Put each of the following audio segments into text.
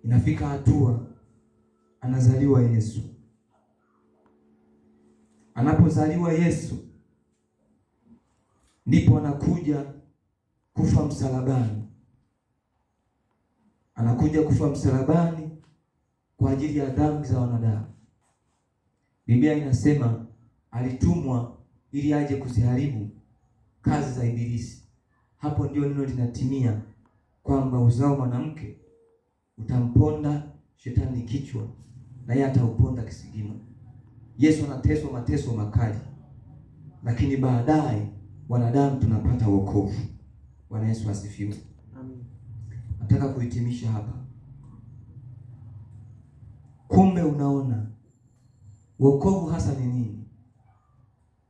inafika hatua anazaliwa Yesu. Anapozaliwa Yesu ndipo anakuja kufa msalabani. Anakuja kufa msalabani kwa ajili ya dhambi za wanadamu. Biblia inasema alitumwa ili aje kuziharibu kazi za Ibilisi. Hapo ndio neno linatimia kwamba uzao mwanamke utamponda shetani kichwa na yeye atauponda kisigino. Yesu anateswa mateso makali, lakini baadaye wanadamu tunapata wokovu. Bwana Yesu asifiwe. Amen. Nataka kuhitimisha hapa. Kumbe unaona wokovu hasa ni nini?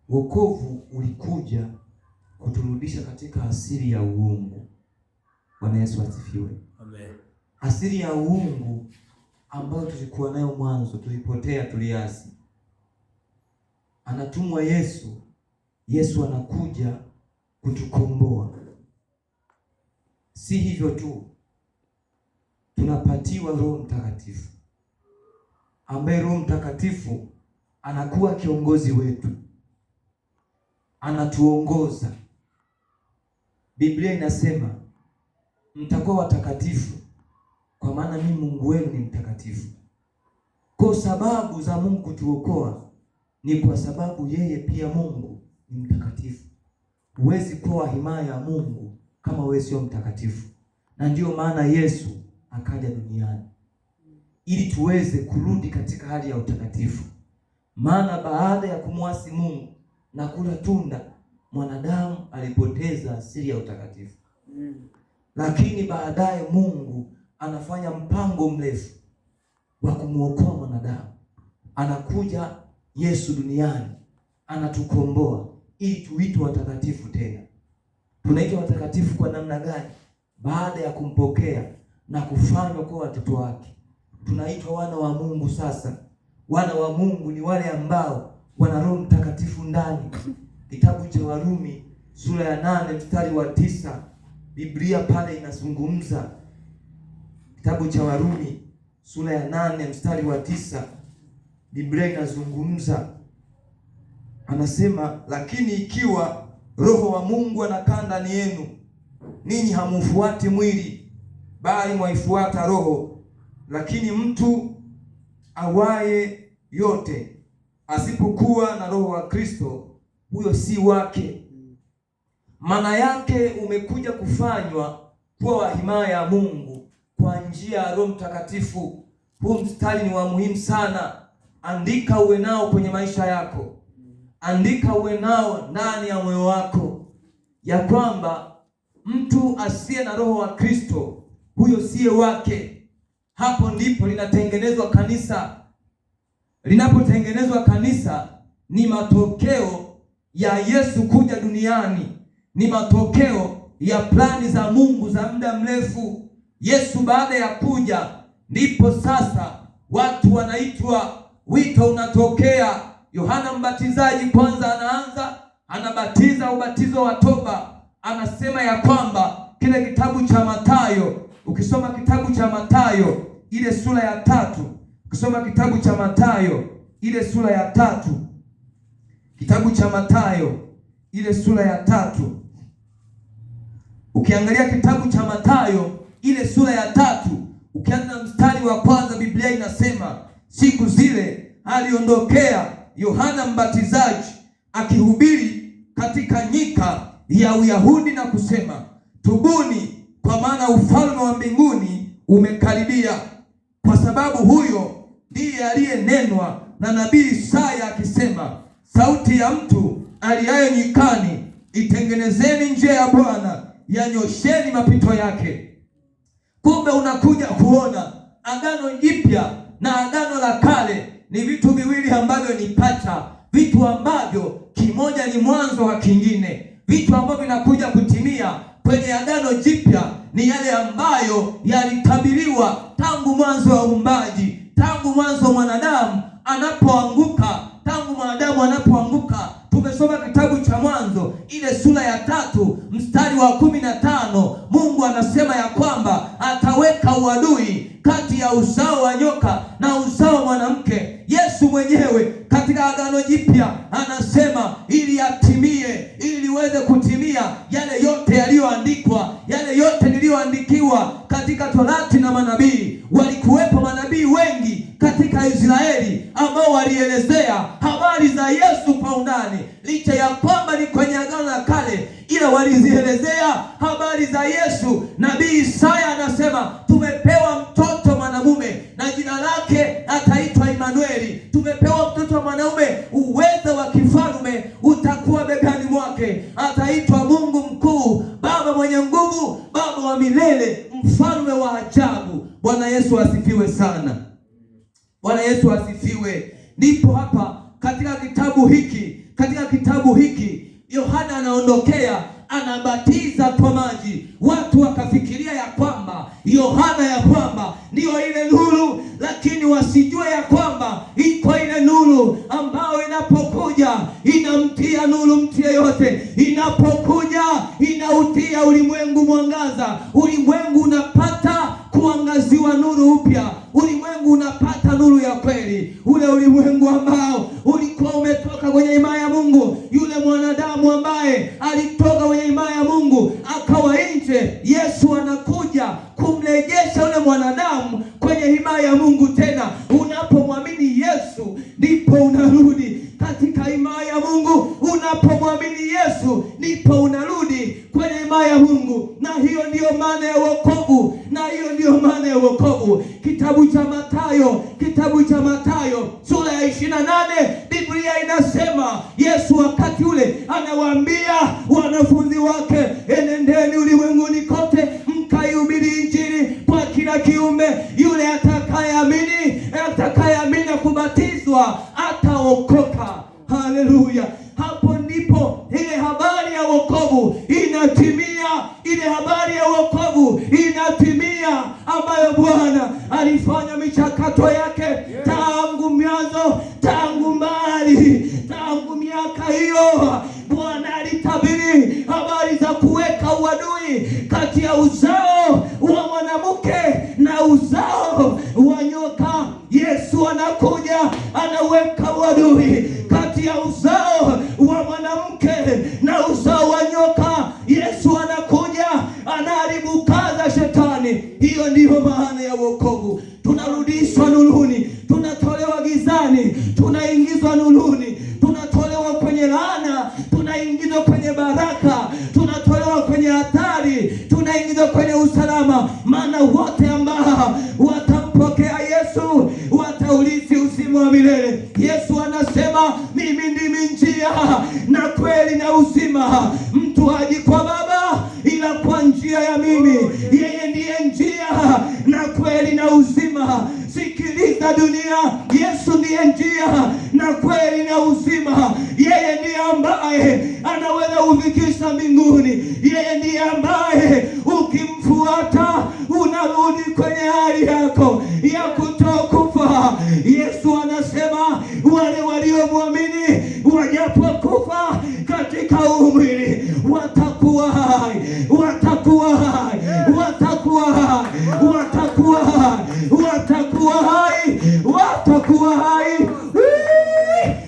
Wokovu ulikuja kuturudisha katika asili ya uungu. Bwana Yesu asifiwe. Amen. Asili ya uungu ambayo tulikuwa nayo mwanzo, tulipotea, tuliasi. Anatumwa Yesu. Yesu anakuja kutukomboa. Si hivyo tu, tunapatiwa Roho Mtakatifu, ambaye Roho Mtakatifu anakuwa kiongozi wetu, anatuongoza. Biblia inasema mtakuwa watakatifu kwa maana mimi Mungu wenu ni mtakatifu. Kwa sababu za Mungu kutuokoa ni kwa sababu yeye pia Mungu ni mtakatifu. Huwezi kuwa himaya ya Mungu kama wewe sio mtakatifu. Na ndiyo maana Yesu akaja duniani ili tuweze kurudi katika hali ya utakatifu. Maana baada ya kumwasi Mungu na kula tunda, mwanadamu alipoteza asili ya utakatifu. Lakini baadaye Mungu anafanya mpango mrefu wa kumuokoa mwanadamu. Anakuja Yesu duniani, anatukomboa ili tuitwe watakatifu tena. Tunaitwa watakatifu kwa namna gani? Baada ya kumpokea na kufanywa kwa watoto wake, tunaitwa wana wa Mungu. Sasa wana wa Mungu ni wale ambao wana Roho Mtakatifu ndani. Kitabu cha Warumi sura ya 8 mstari wa 9, Biblia pale inazungumza. Kitabu cha Warumi sura ya 8 mstari wa 9, Biblia inazungumza, anasema, lakini ikiwa Roho wa Mungu anakaa ndani yenu, ninyi hamfuati mwili, bali mwaifuata Roho. Lakini mtu awaye yote asipokuwa na Roho wa Kristo, huyo si wake. Maana yake umekuja kufanywa kuwa wa himaya ya Mungu kwa njia ya Roho Mtakatifu. Huu mstari ni wa muhimu sana. Andika uwe nao kwenye maisha yako. Andika uwe nao ndani ya moyo wako, ya kwamba mtu asiye na Roho wa Kristo, huyo siye wake. Hapo ndipo linatengenezwa kanisa. Linapotengenezwa kanisa ni matokeo ya Yesu kuja duniani, ni matokeo ya plani za Mungu za muda mrefu. Yesu baada ya kuja, ndipo sasa watu wanaitwa, wito unatokea. Yohana Mbatizaji kwanza anabatiza ubatizo wa toba. Anasema ya kwamba kile kitabu cha Mathayo, ukisoma kitabu cha Mathayo ile sura ya 3, ukisoma kitabu cha Mathayo ile sura ya 3, kitabu cha Mathayo ile sura ya 3, ukiangalia kitabu cha Mathayo ile sura ya 3, ukianza mstari wa kwanza, Biblia inasema siku zile aliondokea Yohana Mbatizaji akihubiri katika nyika ya Uyahudi na kusema, tubuni, kwa maana ufalme wa mbinguni umekaribia. Kwa sababu huyo ndiye aliyenenwa na nabii Isaya akisema, sauti ya mtu aliaye nyikani, itengenezeni njia ya Bwana, yanyosheni mapito yake. Kumbe unakuja kuona Agano Jipya na Agano la Kale ni vitu viwili ambavyo ni pacha, vitu ambavyo kimoja ni mwanzo wa kingine. Vitu ambavyo vinakuja kutimia kwenye Agano Jipya ni yale ambayo yalitabiriwa tangu mwanzo wa uumbaji, tangu mwanzo mwanadamu anapoanguka. Tumesoma kitabu cha Mwanzo ile sura ya 3 mstari wa 15. Mungu anasema ya kwamba akaweka uadui kati ya uzao wa nyoka na uzao wa mwanamke. Yesu mwenyewe katika Agano Jipya anasema ili yatimie, ili liweze kutimia yale yote yaliyoandikwa, yale yote niliyoandikiwa katika Torati na manabii. Walikuwepo manabii wengi katika Israeli ambao walielezea habari za Yesu kwa undani, licha ya kwamba ni kwenye Agano la Kale, ila walizielezea habari za Yesu. Nabii Isaya anasema tumepewa mtoto mwanamume na jina lake ataitwa Imanueli. Tumepewa mtoto mwanaume, uwezo wa kifalme utakuwa begani mwake. Ataitwa Mungu Mkuu, Baba mwenye nguvu, Baba wa milele, Mfalme wa ajabu. Bwana Yesu asifiwe sana. Bwana Yesu asifiwe. Ndipo hapa katika kitabu hiki Yohana anaondokea, anabatiza kwa maji. Watu wakafikiria ya kwamba Yohana ya kwamba ndio ile nuru, lakini wasijue ya kwamba iko ile nuru ambayo inapokuja inamtia nuru mtu yeyote. Inapokuja inautia ulimwengu mwangaza. Ulimwengu unapata kuangaziwa nuru upya. Ulimwengu unapata nuru ya kweli. Ule ulimwengu ambao ulikuwa umetoka kwenye himaya ya Mungu, yule mwanadamu ambaye alitoka kwenye himaya ya Mungu akawa nje, Yesu anakuja kumrejesha yule mwanadamu kwenye himaya ya Mungu tena. Unapomwamini Yesu ndipo unarudi katika himaya ya Mungu. Unapomwamini Yesu ndipo unarudi kwenye himaya ya Mungu, na hiyo ndiyo maana ya wokovu, na hiyo ndiyo maana ya wokovu. Kitabu cha Mathayo sura ya 28, Biblia inasema Yesu wakati ule anawaambia wanafunzi wake, enendeni ulimwenguni kote mkaihubiri Injili kwa kila kiumbe. Yule atakayeamini na kubatizwa ataokoka. Haleluya! Hapo ndipo ile habari ya wokovu inatimia, ile habari ya wokovu inatimia, ambayo Bwana alifanya michakato yake tangu mwanzo, tangu mbali, tangu miaka hiyo. Bwana alitabiri habari za kuweka uadui kati ya uzao wa mwanamke na uzao wa nyoka. Yesu anakuja, anaweka uadui kati ya uzao wa mwanamke na uzao wa nyoka. Yesu anakuja, anaharibu kazi za shetani. Hiyo ndiyo maana ya wokovu. Tunarudishwa nuruni, tunatolewa gizani, tunaingizwa nuruni, tunatolewa kwenye laana, tunaingizwa kwenye baraka, tunatolewa kwenye hatari, tunaingizwa kwenye usalama. Maana wote ambao watampokea Yesu wataurithi uzima wa milele. Yesu anasema mimi ndimi njia na kweli na uzima, mtu haji kwa Baba ila kwa njia ya mimi. Yeye ndiye njia na kweli na uzima. Sikiliza dunia, Yesu ndiye njia na kweli na uzima. Yeye ndiye ambaye anaweza kufikisha mbinguni. Yeye ndiye ambaye ukimfuata unarudi kwenye hali yako ya kutokufa. Yesu anasema wale waliomwamini wajapokufa katika mwili watakuwa hai, watakuwa hai, watakuwa hai, watakuwa hai, watakuwa hai, watakuwa hai,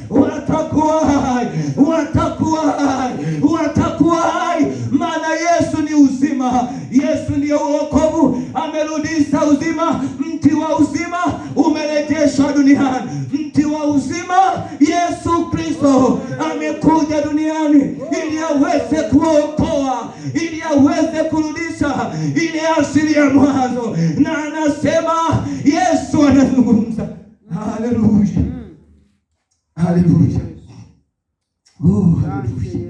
watakuwa hai, watakuwa hai, watakuwa hai. Maana Yesu ni uzima. Yesu ndiyo wokovu. Amerudisha uzima. Mti wa uzima umerejeshwa duniani. Mti wa uzima Yesu Kristo amekuja duniani ili aweze kuokoa, ili aweze kurudisha ile asili ya mwanzo. Na anasema Yesu anazungumza. Haleluya. Haleluya. Oh, haleluya.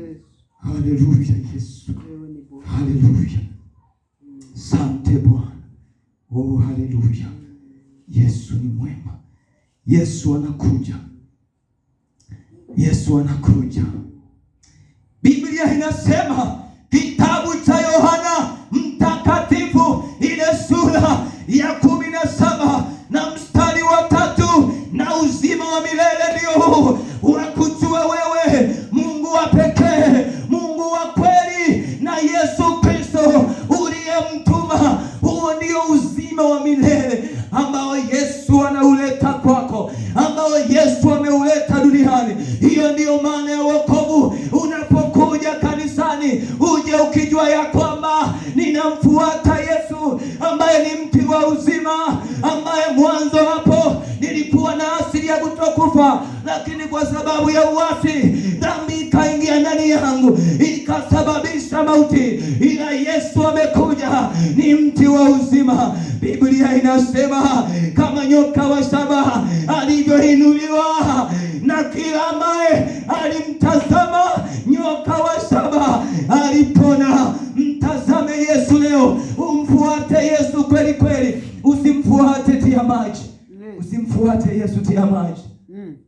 Haleluya Yesu. Haleluya. Asante Bwana. Oh, haleluya. Yesu ni mwema. Yesu anakuja. Yesu anakuja. Biblia inasema kitabu cha Yohana Mtakatifu ile sura ya 17 na mstari wa 3, na uzima wa milele ndio huu, wakujua wewe Mungu wa pekee, Mungu wa kweli, na Yesu Kristo uliyemtuma. Huo ndio uzima milele ambao Yesu anauleta kwako, ambao Yesu ameuleta duniani. Hiyo ndiyo maana ya wokovu. Unapokuja kanisani, uje ukijua ya kwamba ninamfuata Yesu ambaye ni mti wa uzima, ambaye mwanzo hapo nilikuwa na asili ya kutokufa, lakini kwa sababu ya uasi dhambi ikaingia ndani yangu ikasababisha mauti, ila Yesu amekuja ni mti wa uzima. Biblia inasema kama nyoka wa shaba alivyoinuliwa na kila ambaye alimtazama nyoka wa shaba alipona. Mtazame Yesu leo, umfuate Yesu kweli kweli, usimfuate tia maji, usimfuate Yesu tia maji.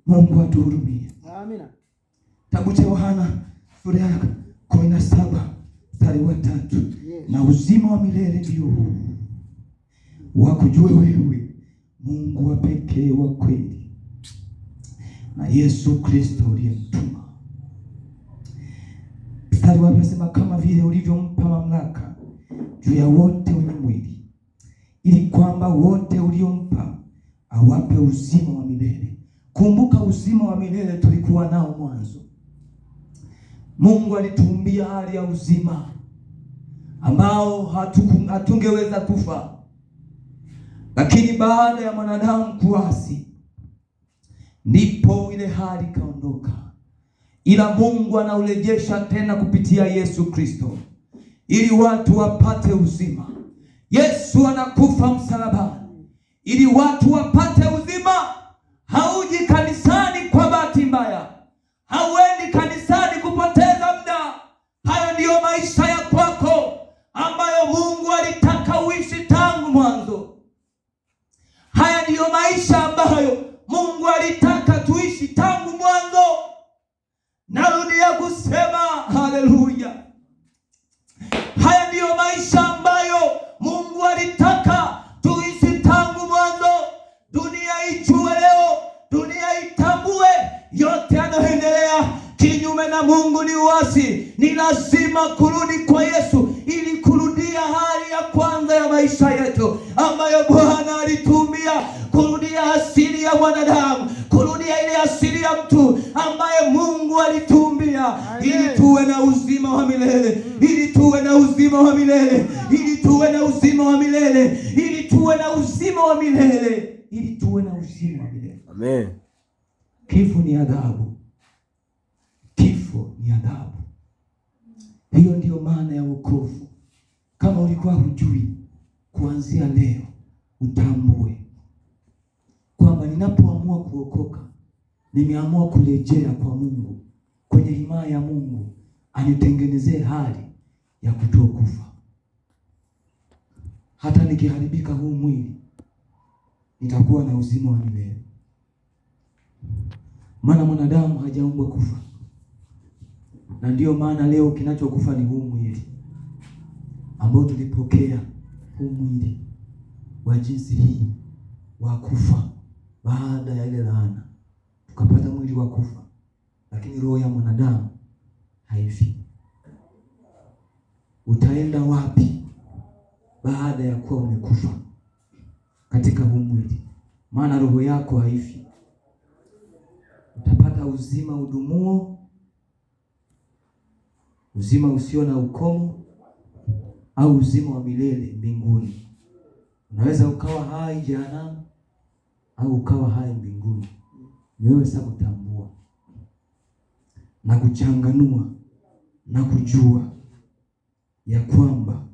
Mungu atuhurumie. Amina. Kitabu cha Yohana sura ya 17 mstari wa 3. Na uzima wa milele ndio huu, wakujue wewe Mungu wa pekee wa kweli na Yesu Kristo uliyemtuma. Mstari wa 4 unasema kama vile ulivyompa mamlaka juu ya wote wenye mwili, ili kwamba wote uliompa awape uzima wa milele. Kumbuka uzima wa milele tulikuwa nao mwanzo. Mungu alituumbia hali ya uzima ambao hatungeweza kufa, lakini baada ya mwanadamu kuasi ndipo ile hali kaondoka, ila Mungu anaurejesha tena kupitia Yesu Kristo ili watu wapate uzima. Yesu anakufa msalabani ili watu wapate uzima. Hauji kanisani kwa bahati mbaya, hauendi kanisani kupoteza muda. Hayo ndiyo maisha ya kwako ambayo Mungu alitaka uishi tangu mwanzo. Haya ndiyo maisha ambayo Mungu alitaka tuishi tangu mwanzo. Narudia kusema haleluya. Haya ndiyo maisha ambayo Mungu alitaka tuishi tangu mwanzo. Dunia ijue leo, dunia itambue yote yanayoendelea kinyume na Mungu ni uasi. Ni lazima kurudi kwa Yesu ili kurudia hali ya kwanza ya maisha yetu ambayo Bwana alitumia, kurudia asili ya mwanadamu, kurudia ile asili ya mtu ambaye Mungu alitumbia ili tuwe na uzima wa milele, ili tuwe na uzima wa milele, ili tuwe na uzima wa milele, ili tuwe na uzima wa milele, ili tuwe na uzima wa milele. Amen. Kifo ni adhabu. Kifo ni adhabu. Hiyo ndiyo maana ya wokovu. Kama ulikuwa hujui, kuanzia leo utambue kwamba ninapoamua kuokoka, nimeamua kurejea kwa Mungu, kwenye himaya ya Mungu anitengenezee hali ya kutokufa. Hata nikiharibika huu mwili, nitakuwa na uzima wa milele. Maana mwanadamu hajaumbwa kufa. Na ndiyo maana leo kinachokufa ni huu mwili ambao tulipokea, huu mwili wa jinsi hii wa kufa baada ya ile laana. Tukapata mwili wa kufa, lakini roho ya mwanadamu haifi. Utaenda wapi baada ya kuwa umekufa katika huu mwili? Maana roho yako haifi. Utapata uzima udumuo, uzima usio na ukomo, au uzima wa milele mbinguni. Unaweza ukawa hai jehanamu au ukawa hai mbinguni. Ni wewe sasa kutambua na kuchanganua na kujua ya kwamba